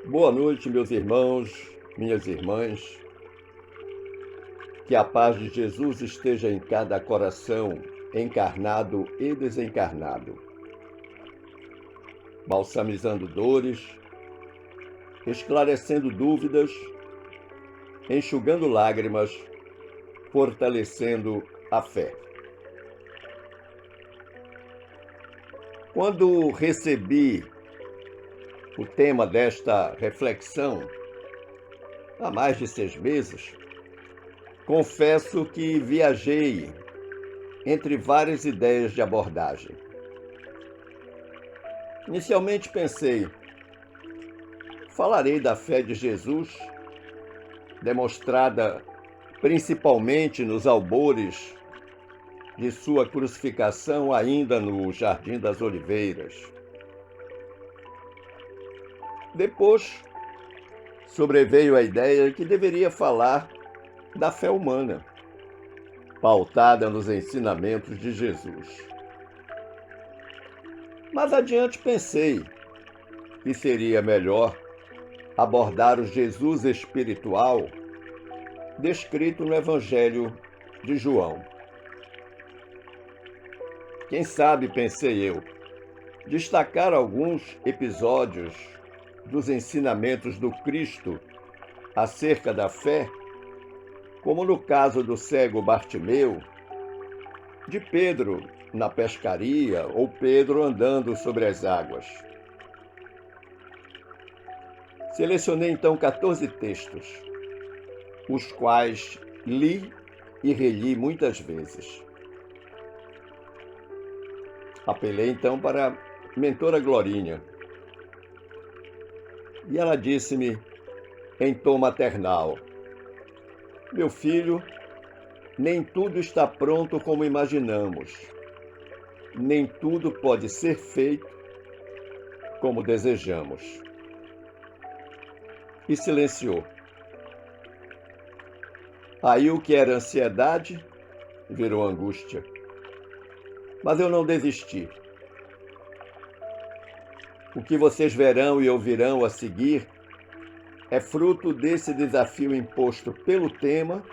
Boa noite, meus irmãos, minhas irmãs. Que a paz de Jesus esteja em cada coração, encarnado e desencarnado, balsamizando dores, esclarecendo dúvidas, enxugando lágrimas, fortalecendo a fé. Quando recebi o tema desta reflexão, há mais de 6 meses, confesso que viajei entre várias ideias de abordagem. Inicialmente pensei, falarei da fé de Jesus, demonstrada principalmente nos albores de sua crucificação ainda no Jardim das Oliveiras. Depois, sobreveio a ideia que deveria falar da fé humana, pautada nos ensinamentos de Jesus. Mas adiante pensei que seria melhor abordar o Jesus espiritual descrito no Evangelho de João. Quem sabe, pensei eu, destacar alguns episódios dos ensinamentos do Cristo acerca da fé, como no caso do cego Bartimeu, de Pedro na pescaria ou Pedro andando sobre as águas. Selecionei então 14 textos, os quais li e reli muitas vezes. Apelei então para a mentora Glorinha, e ela disse-me em tom maternal: meu filho, nem tudo está pronto como imaginamos, nem tudo pode ser feito como desejamos. E silenciou. Aí o que era ansiedade virou angústia. Mas eu não desisti. O que vocês verão e ouvirão a seguir é fruto desse desafio imposto pelo tema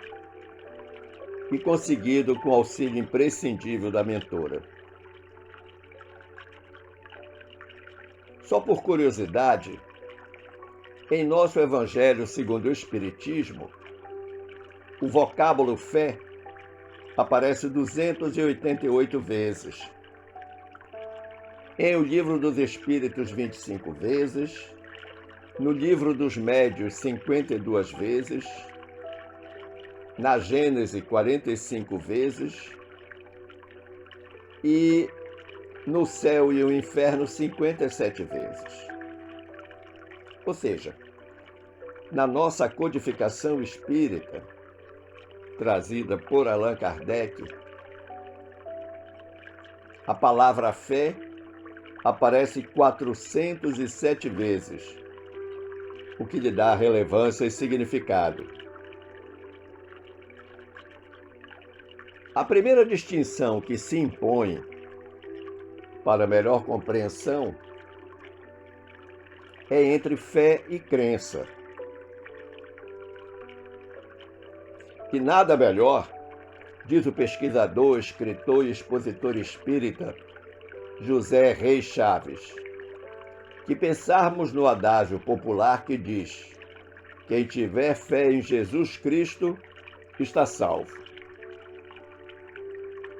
e conseguido com o auxílio imprescindível da mentora. Só por curiosidade, em nosso Evangelho segundo o Espiritismo, o vocábulo fé aparece 288 vezes. Em O Livro dos Espíritos, 25 vezes. No Livro dos Médios, 52 vezes. Na Gênese, 45 vezes. E no Céu e o Inferno, 57 vezes. Ou seja, na nossa codificação espírita, trazida por Allan Kardec, a palavra fé aparece 407 vezes, o que lhe dá relevância e significado. A primeira distinção que se impõe para melhor compreensão é entre fé e crença. E nada melhor, diz o pesquisador, escritor e expositor espírita José Reis Chaves, que pensarmos no adágio popular que diz: quem tiver fé em Jesus Cristo está salvo.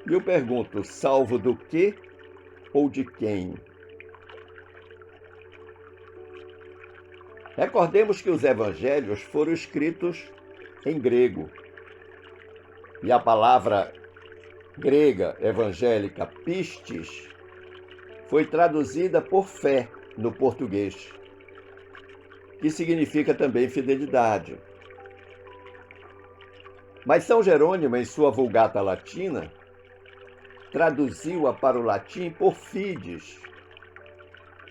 E eu pergunto, salvo do quê ou de quem? Recordemos que os evangelhos foram escritos em grego. E a palavra grega evangélica pistis foi traduzida por fé no português, que significa também fidelidade. Mas São Jerônimo, em sua Vulgata Latina, traduziu-a para o latim por fides.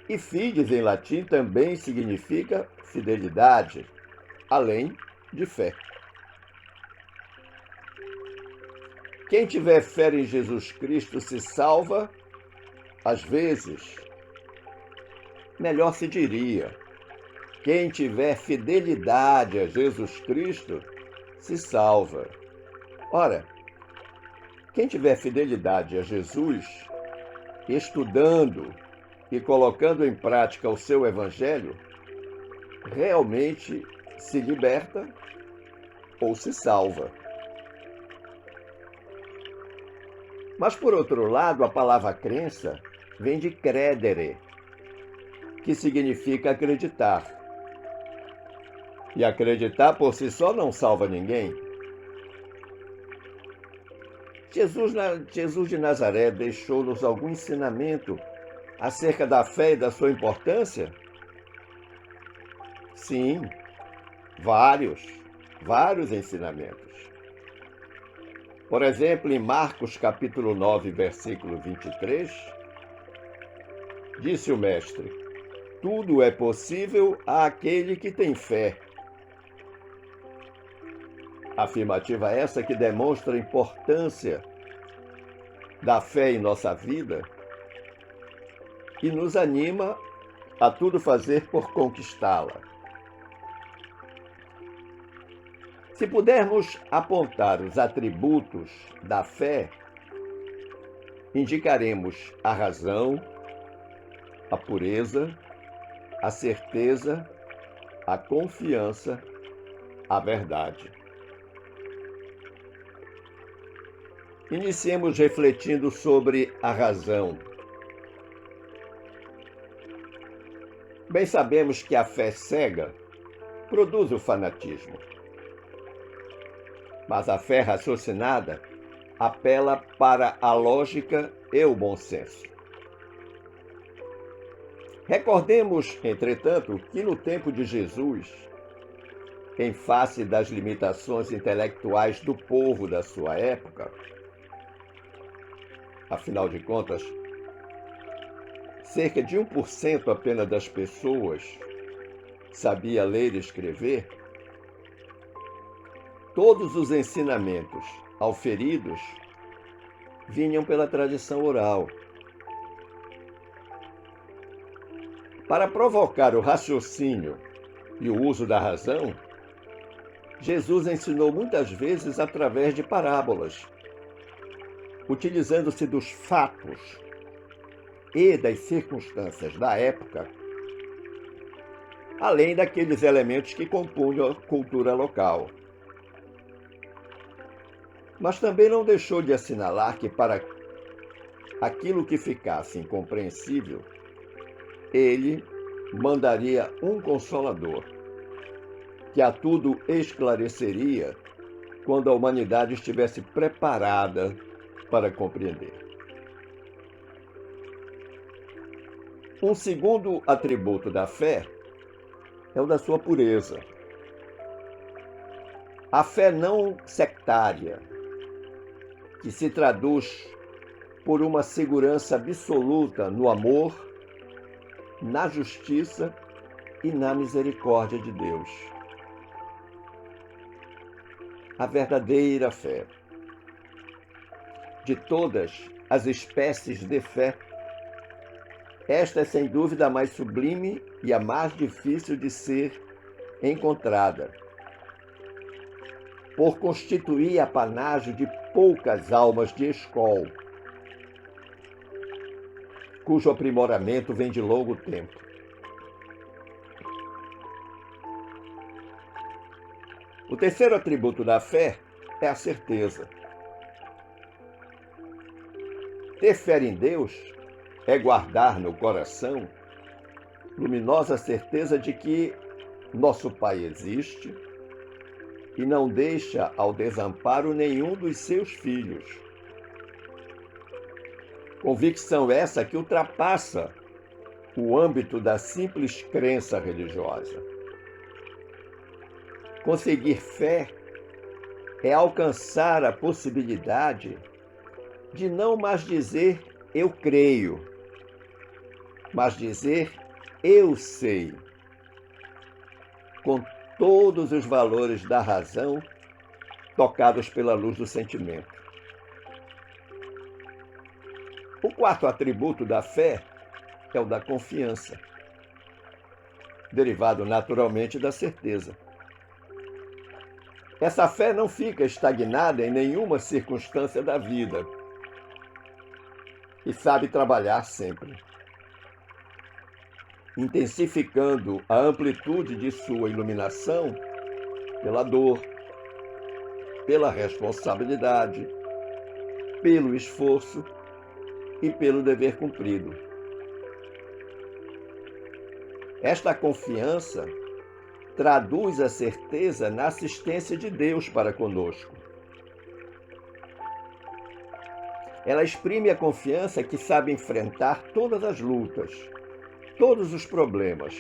E fides em latim também significa fidelidade, além de fé. Quem tiver fé em Jesus Cristo se salva, às vezes, melhor se diria, Quem tiver fidelidade a Jesus Cristo se salva. Ora, quem tiver fidelidade a Jesus, estudando e colocando em prática o seu evangelho, realmente se liberta ou se salva. Mas, por outro lado, a palavra crença vem de credere, que significa acreditar. E acreditar por si só não salva ninguém. Jesus de Nazaré deixou-nos algum ensinamento acerca da fé e da sua importância? Sim, vários ensinamentos. Por exemplo, em Marcos capítulo 9, versículo 23, disse o Mestre: tudo é possível àquele que tem fé. Afirmativa essa que demonstra a importância da fé em nossa vida e nos anima a tudo fazer por conquistá-la. Se pudermos apontar os atributos da fé, indicaremos a razão, a pureza, a certeza, a confiança, a verdade. Iniciemos refletindo sobre a razão. Bem sabemos que a fé cega produz o fanatismo. Mas a fé raciocinada apela para a lógica e o bom senso. Recordemos, entretanto, que no tempo de Jesus, em face das limitações intelectuais do povo da sua época, afinal de contas, cerca de 1% apenas das pessoas sabia ler e escrever, todos os ensinamentos auferidos vinham pela tradição oral. Para provocar o raciocínio e o uso da razão, Jesus ensinou muitas vezes através de parábolas, utilizando-se dos fatos e das circunstâncias da época, além daqueles elementos que compunham a cultura local. Mas também não deixou de assinalar que, para aquilo que ficasse incompreensível, ele mandaria um Consolador, que a tudo esclareceria quando a humanidade estivesse preparada para compreender. Um segundo atributo da fé é o da sua pureza. A fé não sectária, que se traduz por uma segurança absoluta no amor, na justiça e na misericórdia de Deus. A verdadeira fé. De todas as espécies de fé, esta é sem dúvida a mais sublime e a mais difícil de ser encontrada, por constituir apanágio de poucas almas de escola, cujo aprimoramento vem de longo tempo. O terceiro atributo da fé é a certeza. Ter fé em Deus é guardar no coração luminosa certeza de que nosso Pai existe e não deixa ao desamparo nenhum dos seus filhos. Convicção essa que ultrapassa o âmbito da simples crença religiosa. Conseguir fé é alcançar a possibilidade de não mais dizer eu creio, mas dizer eu sei, com todos os valores da razão tocados pela luz do sentimento. O quarto atributo da fé é o da confiança. derivado naturalmente da certeza. Essa fé não fica estagnada em nenhuma circunstância da vida e sabe trabalhar sempre, intensificando a amplitude de sua iluminação pela dor, pela responsabilidade, pelo esforço e pelo dever cumprido. Esta confiança traduz a certeza na assistência de Deus para conosco. Ela exprime a confiança que sabe enfrentar todas as lutas, todos os problemas,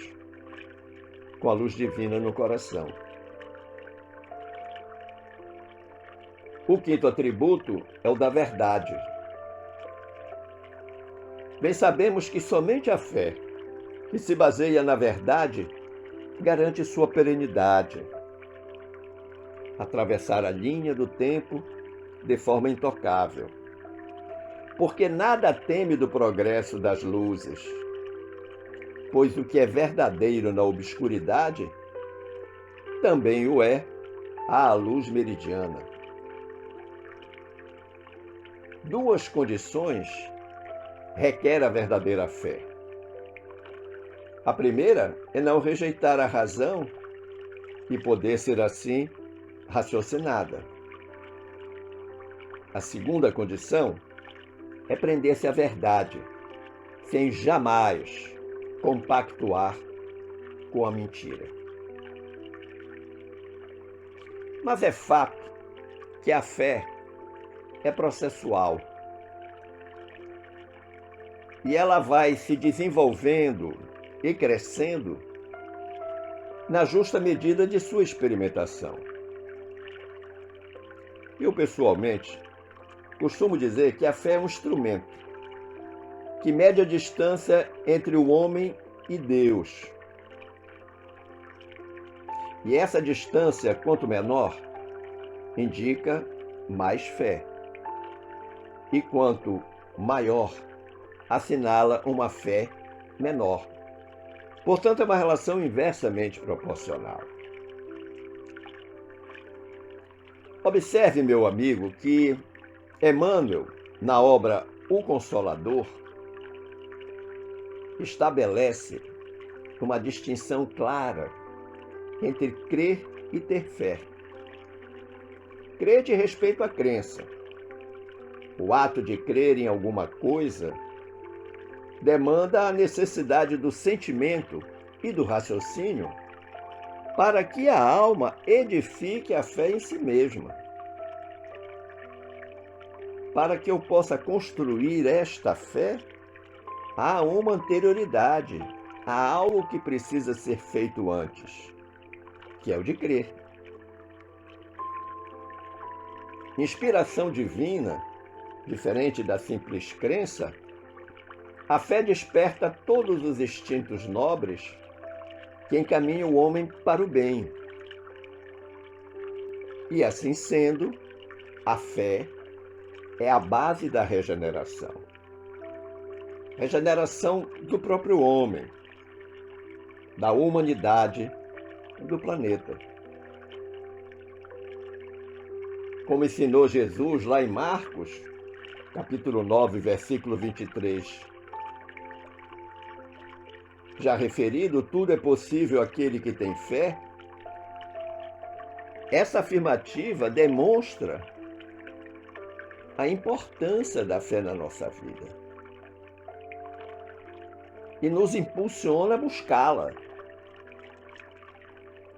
com a luz divina no coração. O quinto atributo é o da verdade. Bem sabemos que somente a fé, que se baseia na verdade, garante sua perenidade. Atravessar a linha do tempo de forma intocável. Porque nada teme do progresso das luzes, pois o que é verdadeiro na obscuridade, também o é à luz meridiana. Duas condições requer a verdadeira fé. A primeira é não rejeitar a razão e poder ser assim raciocinada. A segunda condição é prender-se à verdade, sem jamais compactuar com a mentira. Mas é fato que a fé é processual. E ela vai se desenvolvendo e crescendo na justa medida de sua experimentação. Eu, pessoalmente, costumo dizer que a fé é um instrumento que mede a distância entre o homem e Deus. E essa distância, quanto menor, indica mais fé. E quanto maior, assinala uma fé menor. Portanto, é uma relação inversamente proporcional. Observe, meu amigo, que Emmanuel, na obra O Consolador, estabelece uma distinção clara entre crer e ter fé. Crer de respeito à crença. O ato de crer em alguma coisa demanda a necessidade do sentimento e do raciocínio para que a alma edifique a fé em si mesma. Para que eu possa construir esta fé, há uma anterioridade, há algo que precisa ser feito antes, que é o de crer. Inspiração divina, diferente da simples crença, a fé desperta todos os instintos nobres que encaminham o homem para o bem. E assim sendo, a fé é a base da regeneração. Regeneração do próprio homem, da humanidade e do planeta. Como ensinou Jesus lá em Marcos, capítulo 9, versículo 23. Já referido, tudo é possível àquele que tem fé. Essa afirmativa demonstra a importância da fé na nossa vida e nos impulsiona a buscá-la,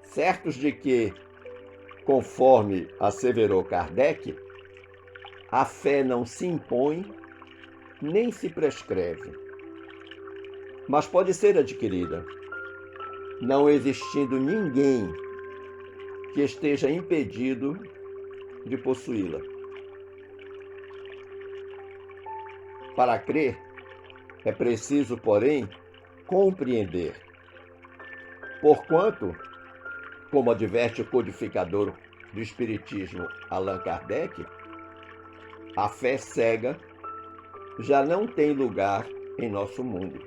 certos de que, conforme asseverou Kardec, a fé não se impõe nem se prescreve, mas pode ser adquirida, não existindo ninguém que esteja impedido de possuí-la. Para crer, é preciso, porém, compreender. Porquanto, como adverte o codificador do Espiritismo Allan Kardec, a fé cega já não tem lugar em nosso mundo.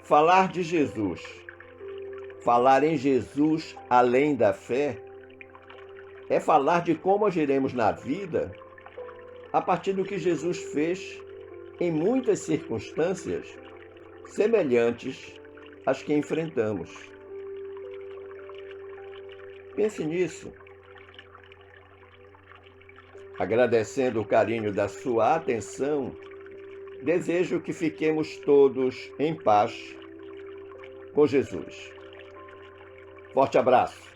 Falar de Jesus, falar em Jesus além da fé, é falar de como agiremos na vida a partir do que Jesus fez em muitas circunstâncias semelhantes às que enfrentamos. Pense nisso. Agradecendo o carinho da sua atenção, desejo que fiquemos todos em paz com Jesus. Forte abraço.